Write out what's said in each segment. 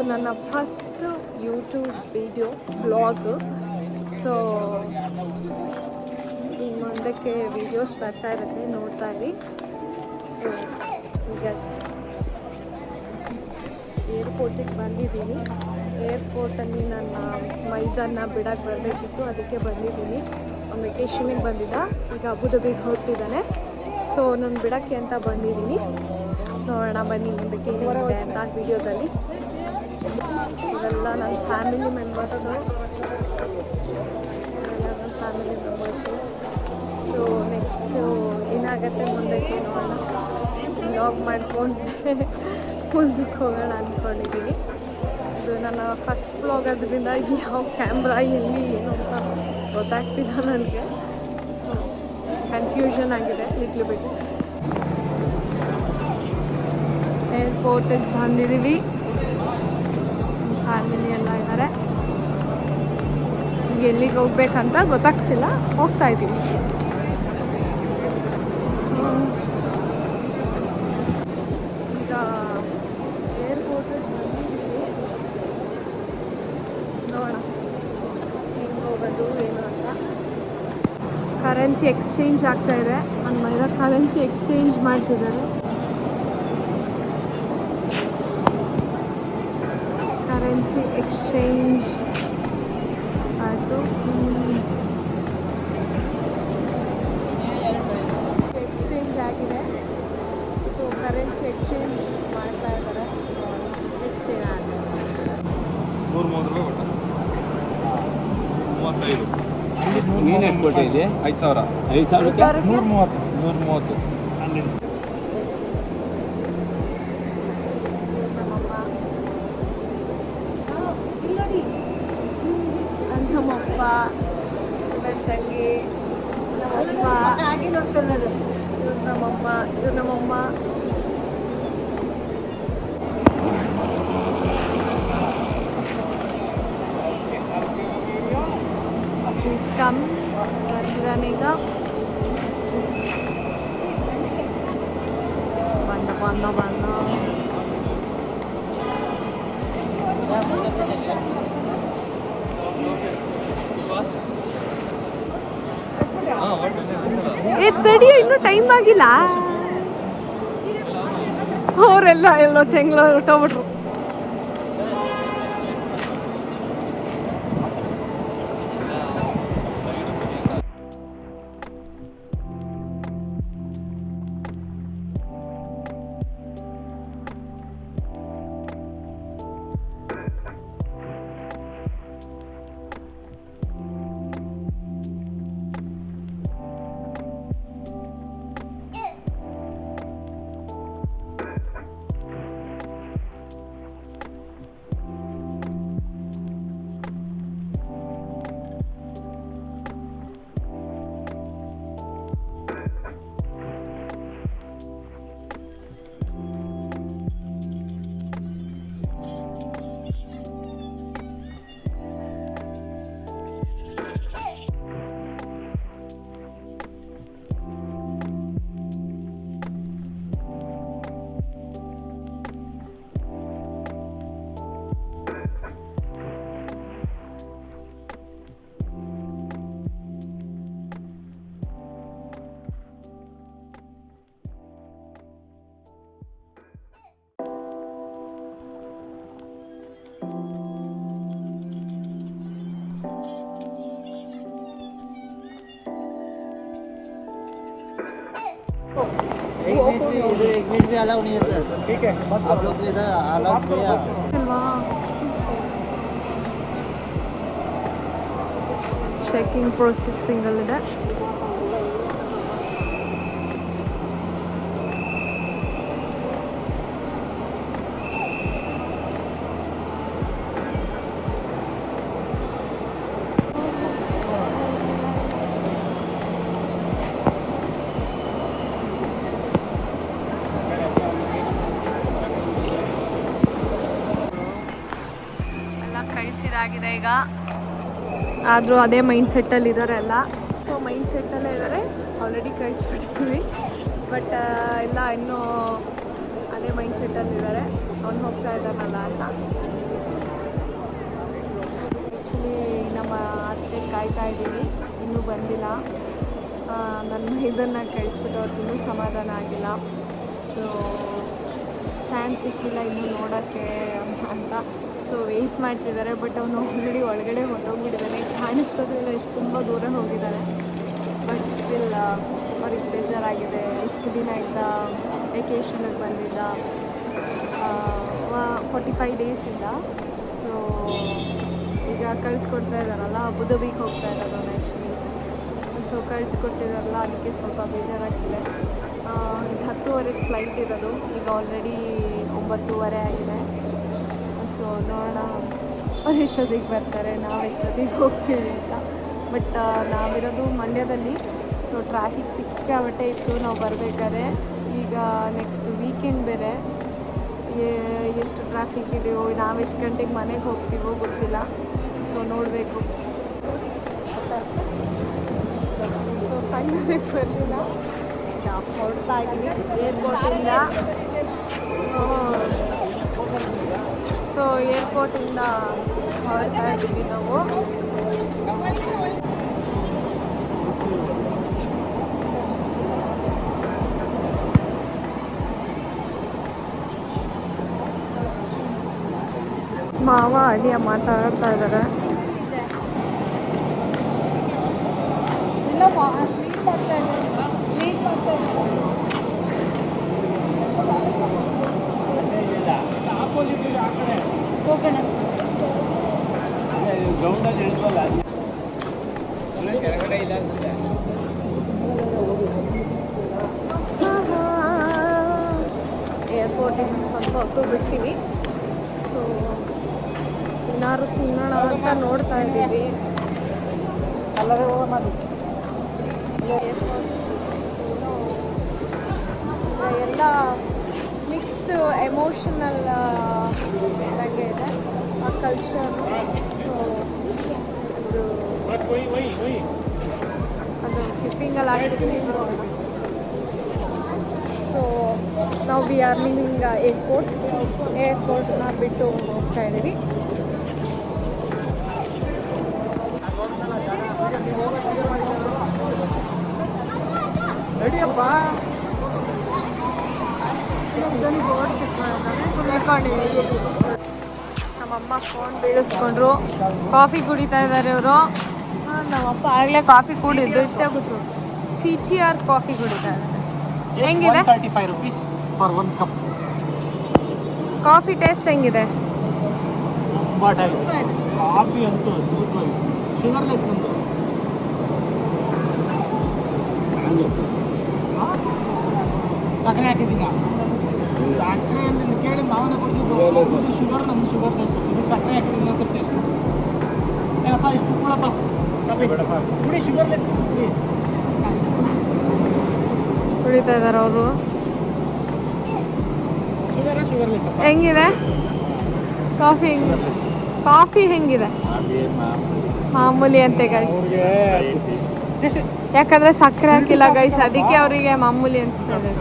ನನ್ನ first YouTube video blog. So ಇನ್ನು ಮುಂದಕ್ಕೆ ವೀಡಿಯೋಸ್ ಬರ್ತಾ ಇರುತ್ತೆ, ನೋಡ್ತಾ ಇರಿ. ಸೊ ಈಗ ಏರ್ಪೋರ್ಟಿಗೆ ಬಂದಿದ್ದೀನಿ. ಏರ್ಪೋರ್ಟಲ್ಲಿ ನನ್ನ ಮೈದನ್ನ ಬಿಡೋಕ್ಕೆ ಬರಬೇಕಿತ್ತು, ಅದಕ್ಕೆ ಬಂದಿದ್ದೀನಿ. ಅವ್ನು ವೆಕೇಷನಿಗೆ ಬಂದಿದ್ದ, ಈಗ ಅಬುದಾಬಿಗೆ ಹೊರಟಿದ್ದಾನೆ. ಸೊ ನಾನು ಬಿಡೋಕ್ಕೆ ಅಂತ ಬಂದಿದ್ದೀನಿ. ನೋಡೋಣ ಬನ್ನಿ ಮುಂದಕ್ಕೆ ಏನಿದೆ ಅಂತ ವಿಡಿಯೋದಲ್ಲಿ. ಇವೆಲ್ಲ ನನ್ನ ಫ್ಯಾಮಿಲಿ ಮೆಂಬರ್ಸು. ಸೊ ನೆಕ್ಸ್ಟು ಏನಾಗುತ್ತೆ ಮುಂದಕ್ಕೆ ನೋಡೋಣ. ವ್ಲಾಗ್ ಮಾಡಿಕೊಂಡೆ ಮುಂದಕ್ಕೆ ಹೋಗೋಣ ಅಂದ್ಕೊಂಡಿದ್ದೀನಿ. ಇದು ನನ್ನ ಫಸ್ಟ್ ವ್ಲಾಗ್ ಅದರಿಂದ ಯಾವ ಕ್ಯಾಮ್ರಾ ಎಲ್ಲಿ ಏನು ಅಂತ ಗೊತ್ತಾಗ್ತಿಲ್ಲ ನನಗೆ. ಕನ್ಫ್ಯೂಷನ್ ಆಗಿದೆ ಲಿಟ್ಲ್ ಬಿಟ್. ಏರ್ಪೋರ್ಟಿಗೆ ಬಂದಿದ್ದೀವಿ, ಫ್ಯಾಮಿಲಿ ಎಲ್ಲ ಇದ್ದಾರೆ. ಎಲ್ಲಿಗೆ ಹೋಗ್ಬೇಕಂತ ಗೊತ್ತಾಗ್ತಿಲ್ಲ, ಹೋಗ್ತಾ ಇದ್ದೀವಿ. ಈಗ ಏರ್ಪೋರ್ಟಿಗೆ ಬಂದಿದ್ದೀವಿ, ನೋಡೋಣ ಹೆಂಗೆ ಹೋಗೋದು ಏನು ಅಂತ. ಕರೆನ್ಸಿ ಎಕ್ಸ್ಚೇಂಜ್ ಆಗ್ತಾ ಇದೆ, ನನ್ನ ಮೈದ ಕರೆನ್ಸಿ ಎಕ್ಸ್ಚೇಂಜ್ ಮಾಡ್ತಿದ್ದಾರೆ. ಕರೆನ್ಸಿ ಎಕ್ಸ್ಚೇಂಜ್ ಆಯಿತು. ಎಕ್ಸ್ಚೇಂಜ್ ಆಗಿದೆ. ಸೊ ಕರೆನ್ಸಿ ಎಕ್ಸ್ಚೇಂಜ್ ಮಾಡ್ತಾ ಇದ್ದಾರೆ. ನೆಕ್ಸ್ಟ್ ಏನಾಗುತ್ತೆ 130 ರೂಪಾಯಿ 35. ನೀನು ಎಷ್ಟು ಕೊಟ್ಟಿದ್ದೆ? 5,000. 5,000 130. ನಮ್ಮಪ್ಪ, ನನ್ನ ತಂಗಿ, ನಮ್ಮಪ್ಪ, ಇವ್ರು ನಮ್ಮಮ್ಮ, ಇವ್ರು ನಮ್ಮಮ್ಮ. ಕಮ್ ಬರ್ತಿದ್ದಾನೀಗ. ಬಂದ ತಡಿಯೋ, ಇನ್ನೂ ಟೈಮ್ ಆಗಿಲ್ಲ. ಅವರೆಲ್ಲ ಎಲ್ಲೋ ಚೆಂಗ್ಲ ಹೊರಟೋಗ್ಬಿಟ್ರು. एक मिनट भी अलाउ नहीं है सर. ठीक है, आप लोग इधर अलाउ किया. ಚೆಕಿಂಗ್ ಪ್ರೊಸೆಸಿಂಗ್ ಅಲ್ಲಿದೆ. ಕಳಿಸಿದಾಗಿದೆ ಈಗ. ಆದರೂ ಅದೇ ಮೈಂಡ್ ಸೆಟ್ಟಲ್ಲಿ ಇದ್ದಾರೆ ಎಲ್ಲ. ಸೊ ಮೈಂಡ್ ಸೆಟ್ಟಲ್ಲೇ ಇದ್ದಾರೆ, ಆಲ್ರೆಡಿ ಕಳಿಸ್ಬಿಟ್ಟಿದ್ವಿ. ಬಟ್ ಎಲ್ಲ ಇನ್ನೂ ಅದೇ ಮೈಂಡ್ ಸೆಟ್ಟಲ್ಲಿದ್ದಾರೆ. ಅವ್ನು ಹೋಗ್ತಾ ಇದ್ದಾನಲ್ಲ ಅಂತ. ಕಾಯ್ತಾ ಇದ್ದೀನಿ, ಇನ್ನೂ ಬಂದಿಲ್ಲ. ನನ್ನ ಇದನ್ನು ಕಳಿಸ್ಬಿಟ್ಟು ಅವ್ರಿಗೆ ಇನ್ನೂ ಸಮಾಧಾನ ಆಗಿಲ್ಲ. ಸೊ ಚಾನ್ಸ್ ಸಿಕ್ಕಿಲ್ಲ ಇನ್ನೂ ನೋಡೋಕ್ಕೆ ಅಂತ. ಸೊ ವೆಯ್ಟ್ ಮಾಡ್ತಿದ್ದಾರೆ. ಬಟ್ ಅವನು ಆಲ್ರೆಡಿ ಒಳಗಡೆ ಹೊರಟೋಗ್ಬಿಟ್ಟಿದ್ದಾನೆ, ಕಾಣಿಸ್ತದೂ ಇಲ್ಲ, ಎಷ್ಟು ತುಂಬ ದೂರ ಹೋಗಿದ್ದಾನೆ. ಬಟ್ ಸ್ಟಿಲ್ ಅವ್ರಿಗೆ ಬೇಜಾರಾಗಿದೆ. ಇಷ್ಟು ದಿನ ಇದ್ದ ವೆಕೇಷನಿಗೆ ಬಂದಿದ್ದ 45 ಡೇಸಿಂದ. ಸೊ ಈಗ ಕಳಿಸ್ಕೊಡ್ತಾ ಇದ್ದಾರಲ್ಲ, ಅಬುದಾಬಿಗೆ ಹೋಗ್ತಾ ಇರೋದು ಆ್ಯಕ್ಚುಲಿ. ಸೊ ಕಳಿಸ್ಕೊಟ್ಟಿದ್ದಾರಲ್ಲ, ಅದಕ್ಕೆ ಸ್ವಲ್ಪ ಬೇಜಾರಾಗ್ತಿದೆ. 10:30ಗೆ ಫ್ಲೈಟ್ ಇರೋದು, ಈಗ ಆಲ್ರೆಡಿ 9:30 ಆಗಿದೆ. ಸೊ ನೋಡೋಣ ಅವ್ರು ಎಷ್ಟೊತ್ತಿಗೆ ಬರ್ತಾರೆ, ನಾವು ಎಷ್ಟೊತ್ತಿಗೆ ಹೋಗ್ತೀವಿ ಅಂತ. ಬಟ್ ನಾವಿರೋದು ಮಂಡ್ಯದಲ್ಲಿ. ಸೊ ಟ್ರಾಫಿಕ್ ಸಿಕ್ಕಾಬಟ್ಟೆ ಇತ್ತು ನಾವು ಬರಬೇಕಾದ್ರೆ. ಈಗ ನೆಕ್ಸ್ಟ್ ವೀಕೆಂಡ್ ಬೇರೆ, ಎಷ್ಟು ಟ್ರಾಫಿಕ್ ಇದೆಯೋ, ನಾವು ಎಷ್ಟು ಗಂಟೆಗೆ ಮನೆಗೆ ಹೋಗ್ತೀವೋ ಗೊತ್ತಿಲ್ಲ. ಸೊ ನೋಡಬೇಕು. ಸೊ ಫೈನಲಿ ಬರಲಿಲ್ಲ, ಈಗ ಹೊರಡ್ತಾ ಇದ್ದೀನಿ ಏರ್ಪೋರ್ಟಿಂದ. ಸೊ ಏರ್ಪೋರ್ಟಿಂದ ಹೊರಡ್ತಾ ಇದ್ದೀವಿ ನಾವು. ಮಾವ ಅಳಿಯ ಮಾತಾಡ್ತಾ ಇದ್ದಾರೆ. ಕೆಳಗಡೆ ಇಲ್ಲ ಅನ್ಸುತ್ತೆ. ಏರ್ಪೋರ್ಟಿಗೆ ಸ್ವಲ್ಪ ಹೊತ್ತು ಬಿಡ್ತೀವಿ. ಸೊ ಏನಾದ್ರು ತಿನ್ನೋಣ ಅಂತ ನೋಡ್ತಾ ಇದ್ದೀವಿ. ಎಲ್ಲ ಮಿಕ್ಸ್ಡ್ ಎಮೋಷನಲ್ ಇದ್ದಂಗೆ ಇದೆ ಆ ಕಲ್ಚರ್. ಸೊ ಅದು ಕ್ಲಿಪ್ಪಿಂಗಲ್ಲಿ ಆಗ್ತಿದ್ದೀವಿ. ಸೊ ನಾವು ವಿ ಆರ್ ಲಿವಿಂಗ್ ಏರ್ಪೋರ್ಟ್ನ ಬಿಟ್ಟು ಹೋಗ್ತಾ ಇದ್ದೀವಿ. ನಮ್ಮಮ್ಮ ಫೋನ್ ಬೀಳಿಸ್ಕೊಂಡ್ರು, ಕಾಫಿ ಕುಡಿತಾ ಇದ್ದಾರೆ ಇವರು. ನಮ್ಮಪ್ಪ ಆಗಲೇ ಕಾಫಿ ಕುಡಿದ್ದು ಇಷ್ಟೇ ಬಿಟ್ಟು CTR ಕಾಫಿ ಕುಡಿತಾ ಇದ್ದಾರೆ. ಹೆಂಗಿದೆ 35 rupees for 1 cup. Coffee taste ಹೆಂಗಿದೆ? ಕಾಫಿ ಅಂತೂ ಅದ್ಭುತವಾಗಿ ಶುಗರ್ಲೆಸ್ ಬಂತು. ಸಕ್ಕರೆ ಹಾಕಿದ್ದೀನ, ಸಕ್ಕರೆ ಅಂತ ಕೇಳಿ ಮಾವನ ಕೊಡಿಸಿದ್ದು. ಶುಗರ್ ನಮ್ದು ಶುಗರ್ಲೆಸ್, ಇದಕ್ಕೆ ಸಕ್ಕರೆ ಹಾಕಿದ್ದೀನಿ ಸ್ವಲ್ಪ ಟೇಸ್ಟ್. ಏನಪ್ಪ ಇಷ್ಟು ಕೂಡಪ್ಪ ಕುಡಿ, ಶುಗರ್ಲೆಸ್ ಕುಡಿ. ಕುಡಿತಾ ಇದ್ದಾರೆ ಅವರು. ಶುಗರ್ಲೆಸ್ ಹೆಂಗಿದೆ ಕಾಫಿ? ಕಾಫಿ ಹೆಂಗಿದೆ? ಮಾಮೂಲಿ ಅಂತೆ ಗೈಸ್, ಯಾಕಂದ್ರೆ ಸಕ್ಕರೆ ಹಾಕಿಲ್ಲ ಗೈಸ್, ಅದಕ್ಕೆ ಅವರಿಗೆ ಮಾಮೂಲಿ ಅನ್ಸ್ತದೆ.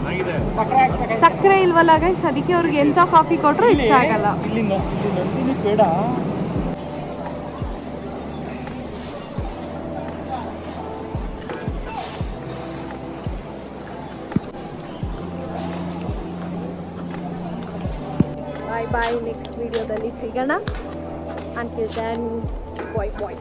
ಸಕ್ಕರೆ ಇಲ್ವಲ್ಲ ಗೈಸ್, ಅದಕ್ಕೆ ಅವ್ರಿಗೆ ಎಂತ ಕಾಫಿ ಕೊಟ್ರು ಇಷ್ಟ ಆಗಲ್ಲ. ಇಲ್ಲಿ ನಂದಿನಿ ಬೇಡ. ಬಾಯ್ ಬಾಯ್, ನೆಕ್ಸ್ಟ್ ವಿಡಿಯೋದಲ್ಲಿ ಸಿಗೋಣ. ಅಂಟಿಲ್ ದೆನ್ ಬಾಯ್ ಬಾಯ್.